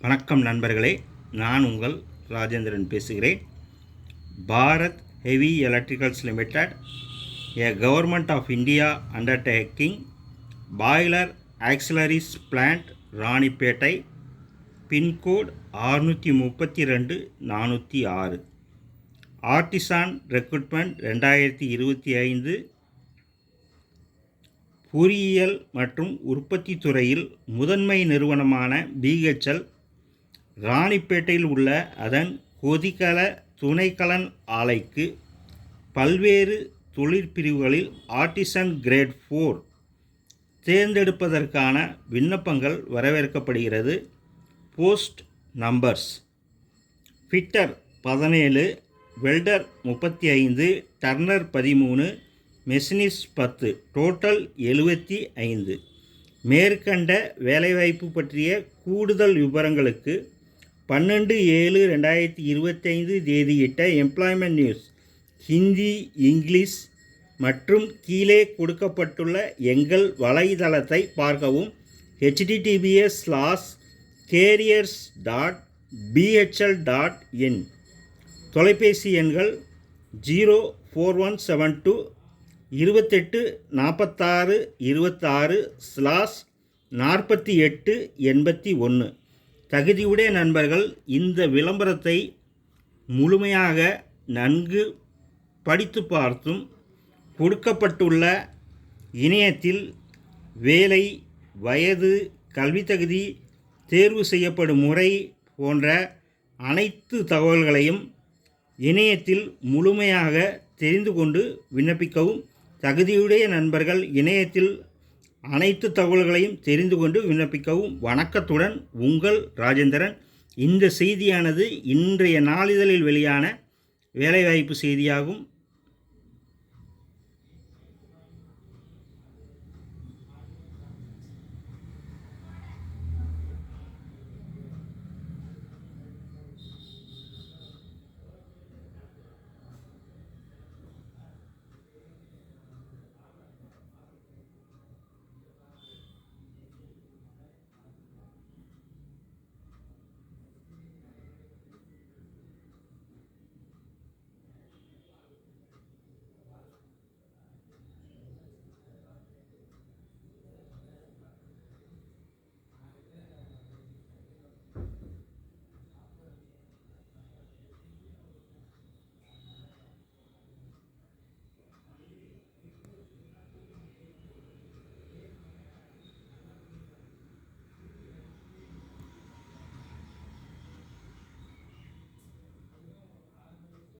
வணக்கம் நண்பர்களே, நான் உங்கள் ராஜேந்திரன் பேசுகிறேன். Bharat heavy electricals limited, a government of India undertaking, boiler auxiliaries plant, Ranipet, pin code 632 406. Artisan recruitment 2025. பொறியியல் மற்றும் உற்பத்தி துறையில் முதன்மை நிறுவனமான BHEL ராணிப்பேட்டையில் உள்ள அதன் கொதிகல துணைக்கலன் ஆலைக்கு பல்வேறு தொழிற்பிரிவுகளில் ஆர்டிசன் கிரேட் 4 தேர்ந்தெடுப்பதற்கான விண்ணப்பங்கள் வரவேற்கப்படுகிறது. Post numbers: fitter 17, welder 35, turner 13, machinist 10, total 75. மேற்கண்ட வேலைவாய்ப்பு பற்றிய கூடுதல் விவரங்களுக்கு 12/7/2025 தேதியிட்ட எம்ப்ளாய்மெண்ட் நியூஸ் ஹிந்தி, இங்கிலீஷ் மற்றும் கீழே கொடுக்கப்பட்டுள்ள எங்கள் வலைதளத்தை பார்க்கவும். https://careers.bhl.in. தொலைபேசி எண்கள் 04172 28 46 26/48 81. தகுதியுடைய நண்பர்கள் இந்த விளம்பரத்தை முழுமையாக நன்கு படித்து பார்த்தும் கொடுக்கப்பட்டுள்ள இணையத்தில் வேலை, வயது, கல்வி தகுதி, தேர்வு செய்யப்படும் முறை போன்ற அனைத்து தகவல்களையும் இணையத்தில் முழுமையாக தெரிந்து கொண்டு விண்ணப்பிக்கவும். தகுதியுடைய நண்பர்கள் இணையத்தில் அனைத்து தகவல்களையும் தெரிந்து கொண்டு விண்ணப்பிக்கவும். வணக்கத்துடன் உங்கள் ராஜேந்திரன். இந்த செய்தியானது இன்றைய நாளிதழில் வெளியான வேலைவாய்ப்பு செய்தியாகும்.